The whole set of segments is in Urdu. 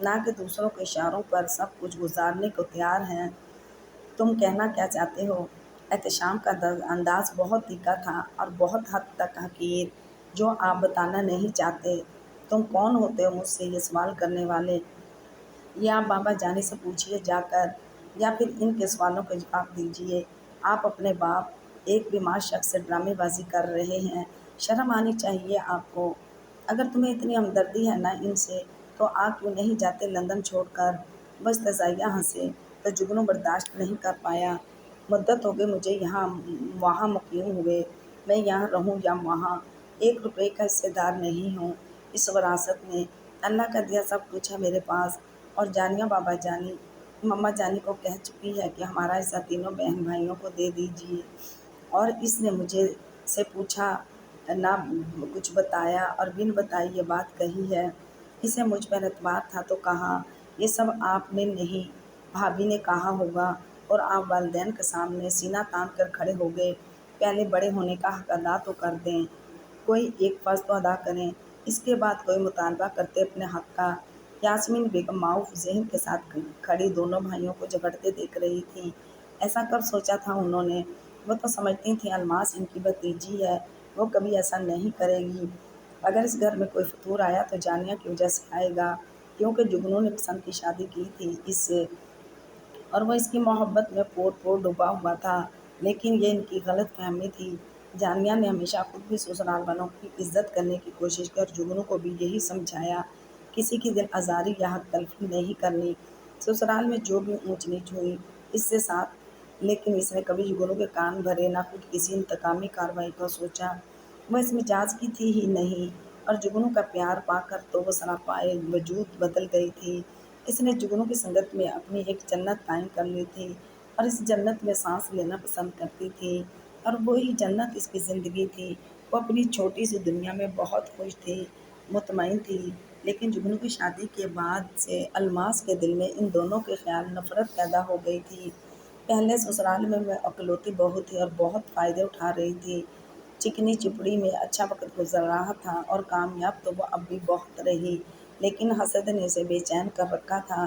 نہ کہ دوسروں کے اشاروں پر سب کچھ گزارنے کو تیار ہیں۔ تم کہنا کیا چاہتے ہو؟ احتشام کا انداز بہت تیکھا تھا اور بہت حد تک حقیر، جو آپ بتانا نہیں چاہتے۔ تم کون ہوتے ہو مجھ سے یہ سوال کرنے والے؟ یہ آپ بابا جانی سے پوچھیے جا کر، یا پھر ان کے سوالوں کا جواب دیجیے۔ آپ اپنے باپ ایک بیمار شخص سے ڈرامے بازی کر رہے ہیں، شرم آنی چاہیے آپ کو۔ اگر تمہیں اتنی ہمدردی ہے نا ان سے، تو آ کیوں نہیں جاتے لندن چھوڑ کر؟ وہ استہزائیہ ہنسے تو جگنو برداشت نہیں کر پایا۔ مدت ہو گئی مجھے یہاں وہاں مقیم ہوئے، میں یہاں رہوں یا وہاں، 1 روپے کا حصہ دار نہیں ہوں اس وراثت میں۔ اللہ کا دیا سب کچھ ہے میرے پاس۔ اور جانیہ بابا جانی مما جانی کو کہہ چکی ہے کہ ہمارا حصہ تینوں بہن بھائیوں کو دے دیجیے، اور اس نے مجھے سے پوچھا نہ کچھ بتایا اور بن بتائی یہ بات کہی ہے۔ اسے مجھ پر اعتبار تھا تو کہا۔ یہ سب آپ نے نہیں، بھابھی نے کہا ہوگا، اور آپ والدین کے سامنے سینہ تان کر کھڑے ہو گئے۔ پہلے بڑے ہونے کا حق ادا تو کر دیں، کوئی ایک فرض تو ادا کریں، اس کے بعد کوئی مطالبہ کرتے اپنے حق کا۔ یاسمین بیگم معاف ذہن کے ساتھ کھڑی دونوں بھائیوں کو جھگڑتے دیکھ رہی تھیں۔ ایسا کب سوچا تھا انہوں نے؟ وہ تو سمجھتی تھیں الماس ان کی بھتیجی ہے، وہ کبھی ایسا نہیں کرے گی۔ اگر اس گھر میں کوئی فطور آیا تو جانیہ کی وجہ سے آئے گا، کیونکہ جگنو نے پسند کی شادی کی تھی اس سے، اور وہ اس کی محبت میں پور پور ڈوبا ہوا تھا۔ لیکن یہ ان کی غلط فہمی تھی۔ جانیہ نے ہمیشہ خود بھی سسرال والوں کی عزت کرنے کی کوشش کی اور جگنو کو بھی یہی سمجھایا، کسی کی دل آزاری یا حق تلفی نہیں کرنی۔ سسرال میں جو بھی اونچ نیچ ہوئی اس سے ساتھ، لیکن اس نے کبھی جگنو کے کان بھرے نہ خود کسی انتقامی کارروائی کا سوچا۔ وہ اس مزاج کی تھی ہی نہیں، اور جگنو کا پیار پا کر تو وہ سراپائے وجود بدل گئی تھی۔ اس نے جگنو کی سنگت میں اپنی ایک جنت قائم کر لی تھی، اور اس جنت میں سانس لینا پسند کرتی تھی، اور وہی جنت اس کی زندگی تھی۔ وہ اپنی چھوٹی سی دنیا میں بہت خوش تھی، مطمئن تھی، لیکن جگنو کی شادی کے بعد سے الماس کے دل میں ان دونوں کے خیال نفرت پیدا ہو گئی تھی۔ پہلے سسرال میں وہ اکلوتی بہو تھی اور بہت فائدے اٹھا رہی تھی، چکنی چپڑی میں اچھا وقت گزر رہا تھا، اور کامیاب تو وہ اب بھی بہت رہی، لیکن حسد نے اسے بے چین کر رکھا تھا۔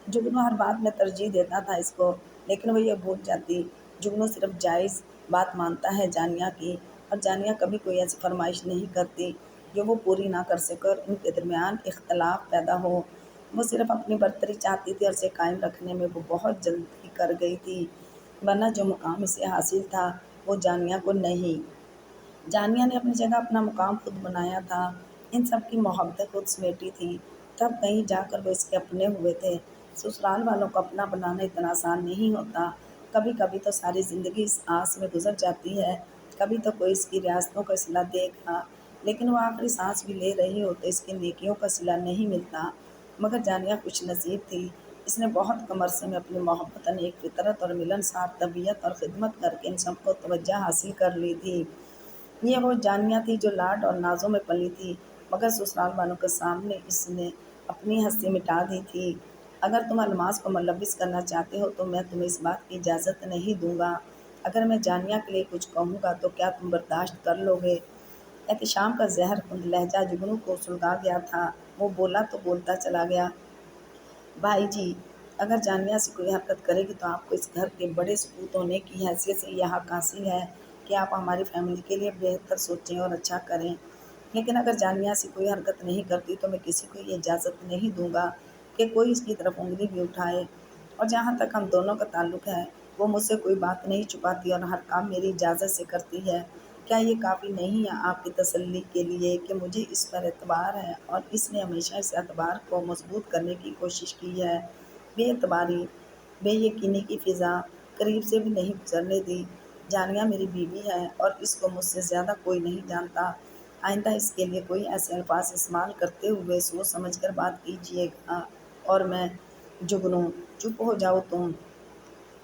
جگنو ہر بات میں ترجیح دیتا تھا اس کو، لیکن وہ یہ بھول جاتی، جگنو صرف جائز بات مانتا ہے جانیہ کی، اور جانیہ کبھی کوئی ایسی فرمائش نہیں کرتی جو وہ پوری نہ کر سکے اور ان کے درمیان اختلاف پیدا ہو۔ وہ صرف اپنی برتری چاہتی تھی اور اسے قائم رکھنے میں وہ بہت جلدی کر گئی تھی، ورنہ جو مقام اسے حاصل تھا وہ جانیہ کو نہیں۔ جانیہ نے اپنی جگہ اپنا مقام خود بنایا تھا، ان سب کی محبتیں خود سمیٹی تھیں، تب کہیں جا کر وہ اس کے اپنے ہوئے تھے۔ سسرال والوں کو اپنا بنانا اتنا آسان نہیں ہوتا، کبھی کبھی تو ساری زندگی اس آس میں گزر جاتی ہے کبھی تو کوئی اس کی ریاستوں کا صلہ دے گا، لیکن وہ آخری سانس بھی لے رہی ہو تو اس کی نیکیوں کا صلہ نہیں ملتا۔ مگر جانیہ خوش نصیب تھی، اس نے بہت کم عرصے میں اپنی محبت نیک فطرت اور ملنسار طبیعت اور خدمت کر کے ان سب کو توجہ حاصل کر لی تھی۔ یہ وہ جانیہ تھی جو لاڈ اور نازوں میں پلی تھی، مگر سسرال والوں کے سامنے اس نے اپنی ہستی مٹا دی تھی۔ اگر تم الماس کو ملوث کرنا چاہتے ہو تو میں تمہیں اس بات کی اجازت نہیں دوں گا۔ اگر میں جانیہ کے لیے کچھ کہوں گا تو کیا تم برداشت کر لو گے؟ احتشام کا زہر خند لہجہ جگنو کو سلگا گیا تھا، وہ بولا تو بولتا چلا گیا۔ بھائی جی، اگر جانیہ سے کوئی حرکت کرے گی تو آپ کو اس گھر کے بڑے سپوت ہونے کی حیثیت سے یہ حق حاصل ہے کہ آپ ہماری فیملی کے لیے بہتر سوچیں اور اچھا کریں، لیکن اگر جانیہ سے کوئی حرکت نہیں کرتی تو میں کسی کو یہ اجازت نہیں دوں گا کہ کوئی اس کی طرف انگلی بھی اٹھائے۔ اور جہاں تک ہم دونوں کا تعلق ہے، وہ مجھ سے کوئی بات نہیں چھپاتی اور ہر کام میری اجازت سے کرتی ہے۔ کیا یہ کافی نہیں ہے آپ کی تسلی کے لیے کہ مجھے اس پر اعتبار ہے اور اس نے ہمیشہ اس اعتبار کو مضبوط کرنے کی کوشش کی ہے؟ بے اعتباری، بے یقینی کی فضا قریب سے بھی نہیں گزرنے دی۔ جانیہ میری بیوی ہے اور اس کو مجھ سے زیادہ کوئی نہیں جانتا۔ آئندہ اس کے لیے کوئی ایسے الفاظ استعمال کرتے ہوئے سوچ سمجھ کر بات کیجیے گا۔ اور میں جگنو، چپ ہو جاؤ تم،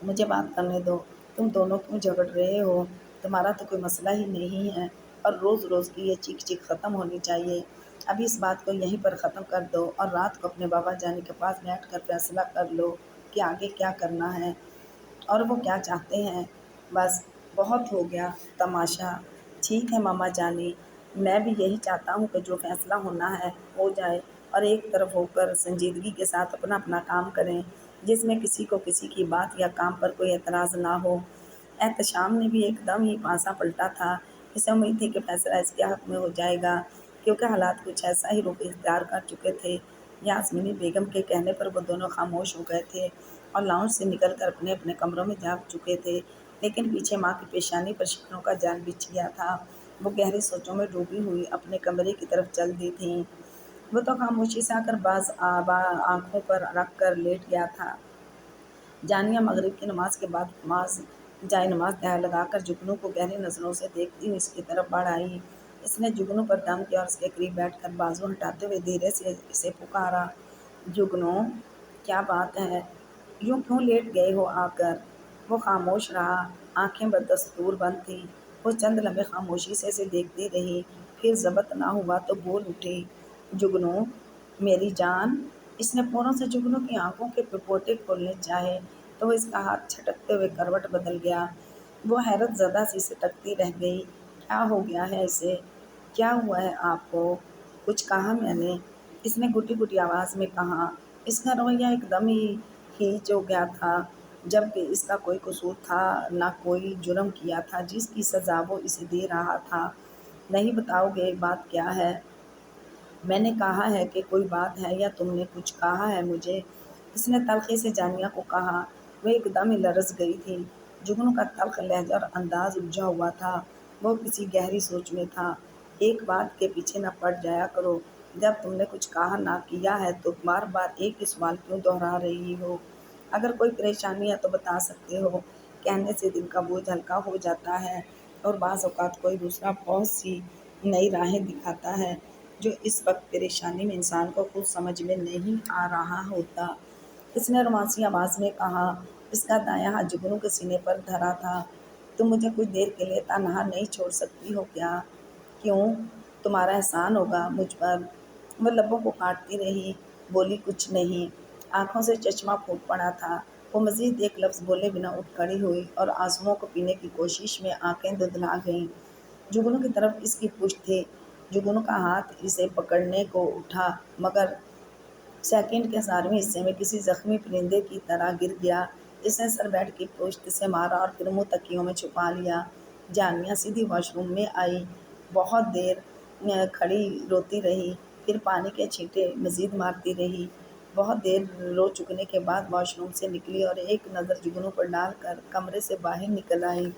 مجھے بات کرنے دو۔ تم دونوں کیوں جھگڑ رہے ہو؟ تمہارا تو کوئی مسئلہ ہی نہیں ہے، اور روز روز کی یہ چیخ چیخ ختم ہونی چاہیے۔ ابھی اس بات کو یہیں پر ختم کر دو اور رات کو اپنے بابا جانی کے پاس بیٹھ کر فیصلہ کر لو کہ آگے کیا کرنا ہے اور وہ کیا چاہتے ہیں۔ بس بہت ہو گیا تماشا۔ ٹھیک ہے ماما جانی، میں بھی یہی چاہتا ہوں کہ جو فیصلہ ہونا ہے ہو جائے، اور ایک طرف ہو کر سنجیدگی کے ساتھ اپنا اپنا کام کریں، جس میں کسی کو کسی کی بات یا کام پر کوئی اعتراض نہ ہو۔ احتشام نے بھی ایک دم ہی پانسا پلٹا تھا۔ اسے امید تھی کہ فیصلہ اس کے حق میں ہو جائے گا، کیونکہ حالات کچھ ایسا ہی رخ اختیار کر چکے تھے۔ یاسمینی بیگم کے کہنے پر وہ دونوں خاموش ہو گئے تھے اور لاؤنج سے نکل کر اپنے اپنے کمروں میں جا چکے تھے، لیکن پیچھے ماں کی پیشانی پر شکنوں کا جال بچھ گیا تھا۔ وہ گہری سوچوں میں ڈوبی ہوئی اپنے کمرے کی طرف چل دی تھیں۔ وہ تو خاموشی سے آ کر بعض آنکھوں پر رکھ کر لیٹ گیا تھا۔ جانیہ مغرب کی نماز کے بعد جائے نماز لگا کر جگنو کو گہری نظروں سے دیکھتی ہوئی اس کی طرف بڑھ آئی۔ اس نے جگنو پر دم کیا اور اس کے قریب بیٹھ کر بازو ہٹاتے ہوئے دھیرے سے اسے پکارا، جگنو، کیا بات ہے؟ یوں کیوں لیٹ گئے ہو آ کر؟ وہ خاموش رہا، آنکھیں بدستور بند تھیں۔ وہ چند لمحے خاموشی سے اسے دیکھتی رہی، پھر ضبط نہ ہوا تو بول اٹھی، جگنو، میری جان۔ اس نے فوراً سے جگنو کی آنکھوں کے پپوٹے کھولنے چاہے تو وہ اس کا ہاتھ چھٹکتے ہوئے کروٹ بدل گیا۔ وہ حیرت زدہ سی سٹکتی رہ گئی۔ کیا ہو گیا ہے اسے؟ کیا ہوا ہے آپ کو؟ کچھ کہا میں نے؟ اس نے گھٹی گھٹی آواز میں کہا۔ اس کا رویہ ایک دم ہی ہیچ ہو گیا تھا، جبکہ اس کا کوئی قصور تھا نہ کوئی جرم کیا تھا جس کی سزا وہ اسے دے رہا تھا۔ نہیں بتاؤ گے بات کیا ہے؟ میں نے کہا ہے کہ کوئی بات ہے یا تم نے کچھ کہا ہے مجھے؟ اس نے تلخی سے جانیہ کو کہا۔ وہ ایک دم ہی لرز گئی تھی۔ جگنو کا تلخ لہجہ اور انداز الجھا ہوا تھا۔ وہ کسی گہری سوچ میں تھا۔ ایک بات کے پیچھے نہ پڑ جایا کرو۔ جب تم نے کچھ کہا نہ کیا ہے تو بار بار ایک ہی سوال کیوں دہرا رہی ہو؟ اگر کوئی پریشانی ہے تو بتا سکتے ہو۔ کہنے سے دل کا بوجھ ہلکا ہو جاتا ہے اور بعض اوقات کوئی دوسرا بہت سی نئی راہیں دکھاتا ہے جو اس وقت پریشانی میں انسان کو خود سمجھ میں نہیں آ رہا ہوتا۔ اس نے رومانسی آواز میں کہا۔ اس کا دایاں ہاتھ جگنو کے سینے پر دھرا تھا۔ تم مجھے کچھ دیر کے لیے تنہا نہیں چھوڑ سکتی ہو کیا؟ کیوں؟ تمہارا احسان ہوگا مجھ پر۔ وہ لبوں کو کاٹتی رہی، بولی کچھ نہیں۔ آنکھوں سے چشمہ پھوٹ پڑا تھا۔ وہ مزید ایک لفظ بولے بنا اٹھ کھڑی ہوئی اور آنسوؤں کو پینے کی کوشش میں آنکھیں دھندلا گئیں۔ جگنو کی طرف اس کی پشت تھی۔ جگنو کا ہاتھ اسے پکڑنے کو اٹھا مگر سیکنڈ کے 11ویں حصے میں کسی زخمی پرندے کی طرح گر گیا۔ اس نے سر بیڈ کی پشت سے مارا اور پھر منہ تکیوں میں چھپا لیا۔ جانیہ سیدھی واش روم میں آئی۔ بہت دیر کھڑی روتی رہی، پھر پانی کے چھینٹے مزید مارتی رہی۔ بہت دیر رو چکنے کے بعد واش روم سے نکلی اور ایک نظر جگنو پر ڈال کر کمرے سے باہر نکل آئی۔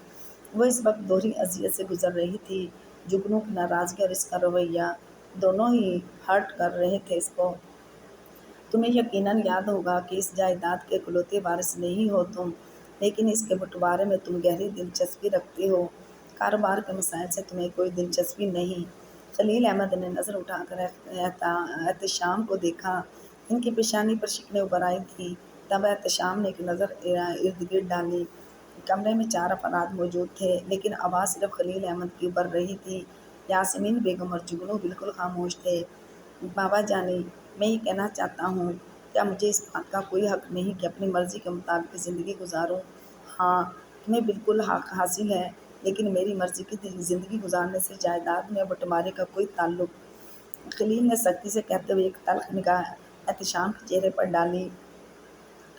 وہ اس وقت دوہری اذیت سے گزر رہی تھی۔ جگنو کی ناراضگی اور اس کا رویہ دونوں ہی ہرٹ کر رہے تھے اس کو۔ تمہیں یقیناً یاد ہوگا کہ اس جائیداد کے اکلوتے وارث نہیں ہو تم، لیکن اس کے بٹوارے میں تم گہری دلچسپی رکھتے ہو۔ کاروبار کے مسائل سے تمہیں کوئی دلچسپی نہیں۔ خلیل احمد نے نظر اٹھا کر احتشام کو دیکھا۔ ان کی پیشانی پر شکنیں ابھر آئی تھیں۔ تب احتشام نے ایک نظر ارد گرد ڈالی۔ کمرے میں 4 افراد موجود تھے، لیکن آواز صرف خلیل احمد کی ابھر رہی تھی۔ یاسمین بیگم اور جگنو بالکل خاموش تھے۔ بابا جانی، میں یہ کہنا چاہتا ہوں، کیا مجھے اس بات کا کوئی حق نہیں کہ اپنی مرضی کے مطابق زندگی گزاروں؟ ہاں، تمہیں بالکل حق حاصل ہے، لیکن میری مرضی کی زندگی گزارنے سے جائیداد میں بٹوارے کا کوئی تعلق۔ خلیل نے سختی سے کہتے ہوئے ایک تلخ نگاہ احتشام کے چہرے پر ڈالی۔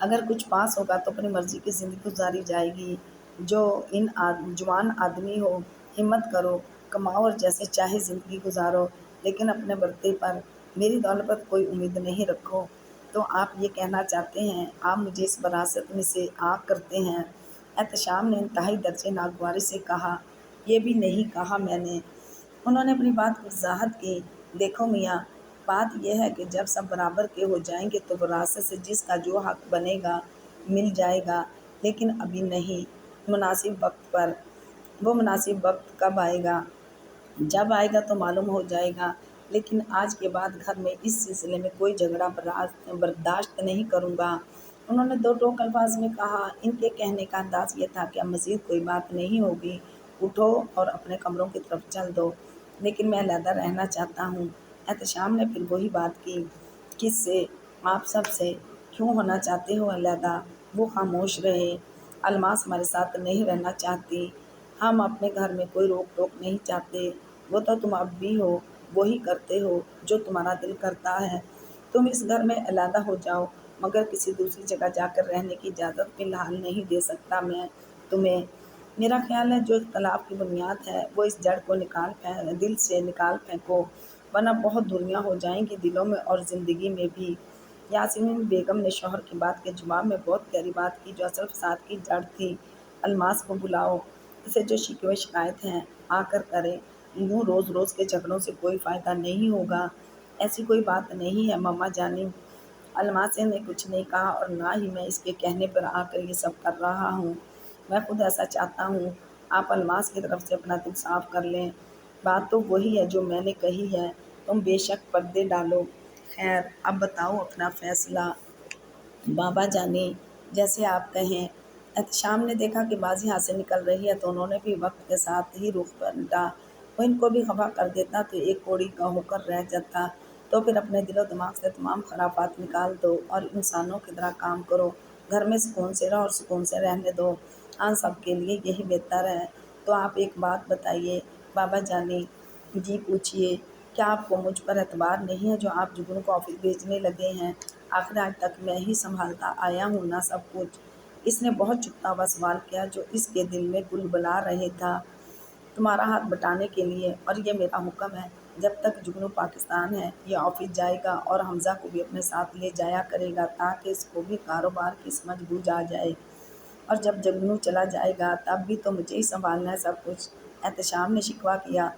اگر کچھ پاس ہوگا تو اپنی مرضی کی زندگی گزاری جائے گی۔ جوان آدمی ہو، ہمت کرو، کماؤ اور جیسے چاہے زندگی گزارو، لیکن اپنے برتے پر میری دولت پر کوئی امید نہیں رکھو۔ تو آپ یہ کہنا چاہتے ہیں آپ مجھے اس وراثت میں سے عاق کرتے ہیں؟ احتشام نے انتہائی درجے ناگواری سے کہا۔ یہ بھی نہیں کہا میں نے۔ انہوں نے اپنی بات کی وضاحت کی۔ دیکھو میاں، بات یہ ہے کہ جب سب برابر کے ہو جائیں گے تو وراثت سے جس کا جو حق بنے گا مل جائے گا، لیکن ابھی نہیں، مناسب وقت پر۔ وہ مناسب وقت کب آئے گا؟ جب آئے گا تو معلوم ہو جائے گا، لیکن آج کے بعد گھر میں اس سلسلے میں کوئی جھگڑا برداشت نہیں کروں گا۔ انہوں نے 2 ٹوک الفاظ میں کہا۔ ان کے کہنے کا انداز یہ تھا کہ اب مزید کوئی بات نہیں ہوگی، اٹھو اور اپنے کمروں کی طرف چل دو۔ لیکن میں علیحدہ رہنا چاہتا ہوں۔ احتشام نے پھر وہی بات کی۔ کس سے؟ آپ سب سے۔ کیوں ہونا چاہتے ہو علیحدہ؟ وہ خاموش رہے۔ الماس ہمارے ساتھ نہیں رہنا چاہتی۔ ہم اپنے گھر میں کوئی روک ٹوک نہیں چاہتے۔ وہ تو تم اب بھی ہو، وہی کرتے ہو جو تمہارا دل کرتا ہے۔ تم اس گھر میں علیحدہ ہو جاؤ، مگر کسی دوسری جگہ جا کر رہنے کی اجازت فی الحال نہیں دے سکتا میں تمہیں۔ میرا خیال ہے جو اختلاف کی بنیاد ہے وہ اس جڑ کو دل سے نکال پھینکو، ورنہ بہت دوریاں ہو جائیں گی دلوں میں اور زندگی میں بھی۔ یاسمین بیگم نے شوہر کی بات کے جواب میں بہت گہری بات کی جو اصل فساد کی جڑ تھی۔ الماس کو بلاؤ، اسے جو شکوے شکایت ہیں آ کر کرے، یوں روز روز کے جھگڑوں سے کوئی فائدہ نہیں ہوگا۔ ایسی کوئی بات نہیں ہے مما جانی، الماس نے کچھ نہیں کہا اور نہ ہی میں اس کے کہنے پر آ کر یہ سب کر رہا ہوں، میں خود ایسا چاہتا ہوں۔ آپ الماس کی طرف سے اپنا دل صاف کر لیں، بات تو وہی ہے جو میں نے کہی ہے، تم بے شک پردے ڈالو۔ خیر اب بتاؤ اپنا فیصلہ بابا جانی، جیسے آپ کہیں۔ احتشام نے دیکھا کہ بازی ہاتھ سے نکل رہی ہے تو انہوں نے بھی وقت کے ساتھ ہی رخ پلٹا۔ وہ ان کو بھی خفا کر دیتا تو ایک کوڑی کا ہو کر رہ جاتا، تو پھر اپنے دل و دماغ سے تمام خرافات نکال دو اور انسانوں کی طرح کام کرو، گھر میں سکون سے رہو اور سکون سے رہنے دو، ہاں سب کے لیے یہی بہتر ہے۔ تو آپ ایک بات بتائیے بابا جانی۔ جی پوچھیے، کیا آپ کو مجھ پر اعتبار نہیں ہے جو آپ جگنو کو آفس بھیجنے لگے ہیں؟ آخر آج تک میں ہی سنبھالتا آیا ہوں نا سب کچھ۔ اس نے بہت چپتا ہوا سوال کیا جو اس کے دل میں گلبلا رہے تھا۔ تمہارا ہاتھ بٹانے کے لیے، اور یہ میرا حکم ہے، جب تک جگنو پاکستان ہے یہ آفس جائے گا اور حمزہ کو بھی اپنے ساتھ لے جایا کرے گا تاکہ اس کو بھی کاروبار کی سمجھ بوجھ آ جائے، اور جب جگنو چلا جائے گا تب بھی تو مجھے ہی سنبھالنا ہے سب کچھ۔ احتشام نے شکوہ کیا،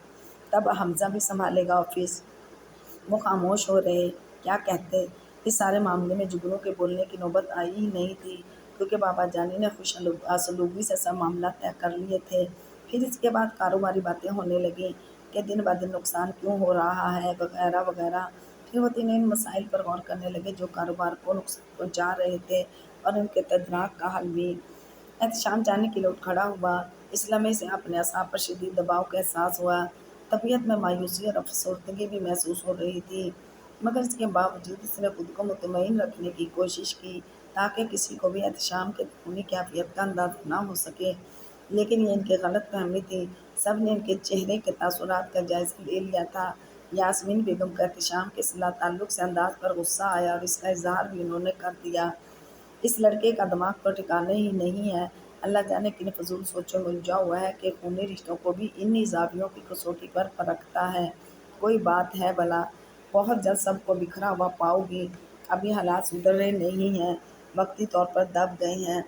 تب حمزہ بھی سنبھالے گا آفس؟ وہ خاموش ہو رہے، کیا کہتے؟ اس سارے معاملے میں جگنو کے بولنے کی نوبت آئی ہی نہیں تھی کیونکہ بابا جانی نے خوش اسلوبی سے سب معاملات طے کر لیے تھے۔ پھر اس کے بعد کاروباری باتیں ہونے لگیں کہ دن بدن نقصان کیوں ہو رہا ہے وغیرہ وغیرہ۔ پھر وہ تینوں ان مسائل پر غور کرنے لگے جو کاروبار کو نقصان پہنچا رہے تھے اور ان کے تدارک کا حل بھی۔ احتشام جانے کے لیے اٹھ کھڑا ہوا، اس لمحے سے اپنے اعصاب پر شدید دباؤ کا احساس ہوا، طبیعت میں مایوسی اور افسردگی بھی محسوس ہو رہی تھی، مگر اس کے باوجود اس نے خود کو مطمئن رکھنے کی کوشش کی تاکہ کسی کو بھی احتشام کے درونی کیفیت کا اندازہ نہ ہو سکے۔ لیکن یہ ان کی غلط فہمی تھی، سب نے ان کے چہرے کے تاثرات کا جائزہ لے لیا تھا۔ یاسمین بیگم کا احتشام کے صلہ تعلق سے انداز پر غصہ آیا اور اس کا اظہار بھی انہوں نے کر دیا۔ اس لڑکے کا دماغ تو ٹھکانے ہی نہیں ہے، اللہ جانے کن فضول سوچوں میں الجھا ہوا ہے کہ خونی رشتوں کو بھی انہی زاویوں کی کسوٹی پر پرکھتا ہے۔ کوئی بات ہے بھلا، بہت جلد سب کو بکھرا ہوا پاؤ گی، ابھی حالات سدھرے نہیں ہیں، وقتی طور پر دب گئے ہیں۔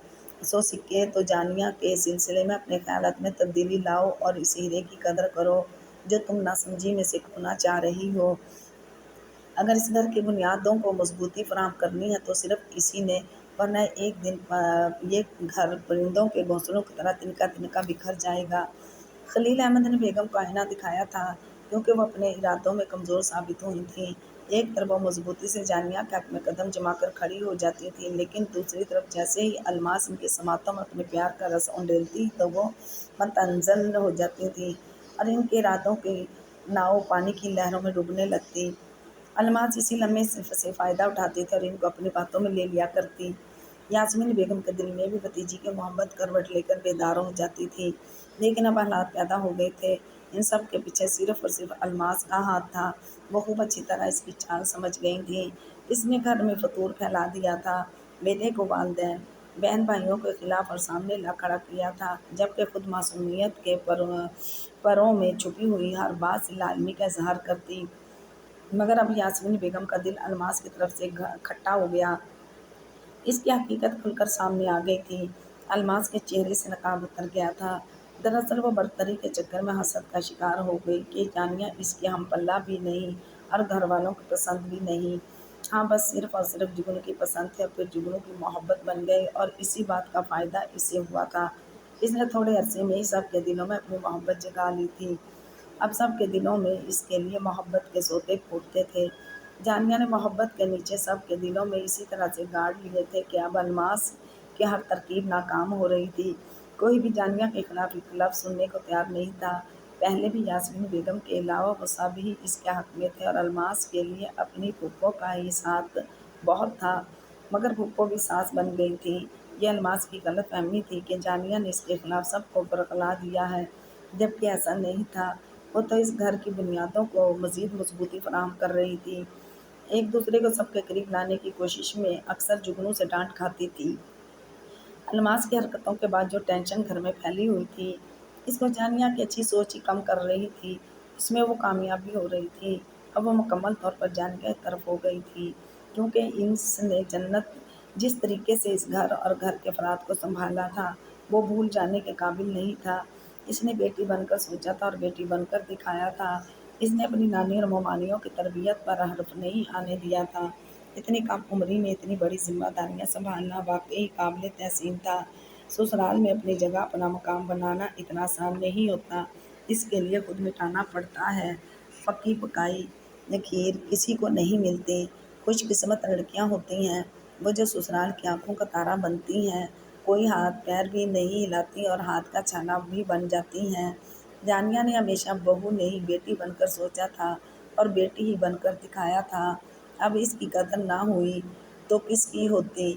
سو سکے تو جانیہ کے سلسلے میں اپنے خیالات میں تبدیلی لاؤ اور اس ہیرے کی قدر کرو جو تم ناسمجھی میں سے کھونا چاہ رہی ہو۔ اگر اس گھر کی بنیادوں کو مضبوطی فراہم کرنی ہے تو صرف اسی نے، ورنہ ایک دن یہ گھر پرندوں کے گھونسلوں کی طرح تنکا تنکا بکھر جائے گا۔ خلیل احمد نے بیگم کو آئینہ دکھایا تھا کیونکہ وہ اپنے ارادوں میں کمزور ثابت ہوئی تھیں۔ ایک طرف وہ مضبوطی سے جانیہ کے حق میں قدم جما کر کھڑی ہو جاتی تھیں، لیکن دوسری طرف جیسے ہی الماس ان کے سماعتوں میں اپنے پیار کا رس انڈیلتی تو وہ متزلزل ہو جاتی تھیں اور ان کے ارادوں کی ناؤ پانی کی لہروں میں ڈوبنے لگتی۔ الماس اسی لمحے سے فائدہ اٹھاتی تھی اور ان کو اپنی باتوں میں لے لیا کرتی۔ یاسمین بیگم کے دل میں بھی بھتیجی کی محبت کروٹ لے کر بیدار ہو جاتی تھی، لیکن اب حالات پیدا ہو گئے تھے، ان سب کے پیچھے صرف اور صرف الماس کا ہاتھ تھا۔ وہ خوب اچھی طرح اس کی چال سمجھ گئی تھیں، اس نے گھر میں فتور پھیلا دیا تھا، بیٹے کو والدین بہن بھائیوں کے خلاف اور سامنے لا کھڑا کیا تھا، جبکہ خود معصومیت کے پروں میں چھپی ہوئی ہر بات سے لاعلمی کا اظہار کرتی۔ مگر اب یاسمین بیگم کا دل الماس کی طرف سے کھٹا ہو گیا، اس کی حقیقت کھل کر سامنے آ گئی تھی۔ الماس کے چہرے سے نقاب اتر گیا تھا، دراصل وہ برتری کے چکر میں حسد کا شکار ہو گئی کہ جانیہ اس کی ہم پلہ بھی نہیں اور گھر والوں کی پسند بھی نہیں، ہاں بس صرف اور صرف جگنو کی پسند تھی، اور پھر جگنو کی محبت بن گئی اور اسی بات کا فائدہ اسے ہوا تھا۔ اس نے تھوڑے عرصے میں ہی سب کے دلوں میں اپنی محبت جگا لی تھی، اب سب کے دلوں میں اس کے لیے محبت کے سوتے پھوٹتے تھے۔ جانیہ نے محبت کے نیچے سب کے دلوں میں اسی طرح سے گاڑ لیے تھے کہ اب الماس کی ہر ترکیب ناکام ہو رہی تھی، کوئی بھی جانیہ کے خلاف ایک لفظ سننے کو تیار نہیں تھا۔ پہلے بھی یاسمین بیگم کے علاوہ وہ سب ہی اس کے حق میں تھے اور الماس کے لیے اپنی پھوپھو کا ہی ساتھ بہت تھا، مگر پھوپھو بھی ساس بن گئی تھی۔ یہ الماس کی غلط فہمی تھی کہ جانیہ نے اس کے خلاف سب کو برگلا دیا ہے، جبکہ ایسا نہیں تھا، وہ تو اس گھر کی بنیادوں کو مزید مضبوطی فراہم کر رہی تھی۔ ایک دوسرے کو سب کے قریب لانے کی کوشش میں اکثر جگنو سے ڈانٹ کھاتی تھی۔ الماس کی حرکتوں کے بعد جو ٹینشن گھر میں پھیلی ہوئی تھی، اس کو جانیا کی اچھی سوچ ہی کم کر رہی تھی۔ اس میں وہ کامیاب بھی ہو رہی تھی۔ اب وہ مکمل طور پر جانیا کی طرف ہو گئی تھی، کیونکہ اس نے جنت جس طریقے سے اس گھر اور گھر کے افراد کو سنبھالا تھا وہ بھول جانے کے قابل نہیں تھا۔ اس نے بیٹی بن کر سوچا تھا اور بیٹی بن کر دکھایا تھا۔ اس نے اپنی نانی اور ممانیوں کی تربیت پر حرف نہیں آنے دیا تھا۔ اتنی کم عمری میں اتنی بڑی ذمہ داریاں سنبھالنا واقعی قابل تحسین تھا۔ سسرال میں اپنی جگہ اپنا مقام بنانا اتنا آسان نہیں ہوتا، اس کے لیے خود مٹانا پڑتا ہے۔ پکی پکائی کھیر کسی کو نہیں ملتی۔ خوش قسمت لڑکیاں ہوتی ہیں وہ جو سسرال کی آنکھوں کا تارا بنتی ہیں، کوئی ہاتھ پیر بھی نہیں ہلاتی اور ہاتھ کا چھالا بھی بن جاتی ہیں۔ جانیہ نے ہمیشہ بہو نہیں بیٹی بن کر سوچا تھا اور بیٹی ہی بن کر دکھایا تھا۔ اب اس کی قدر نہ ہوئی تو کس کی ہوتی؟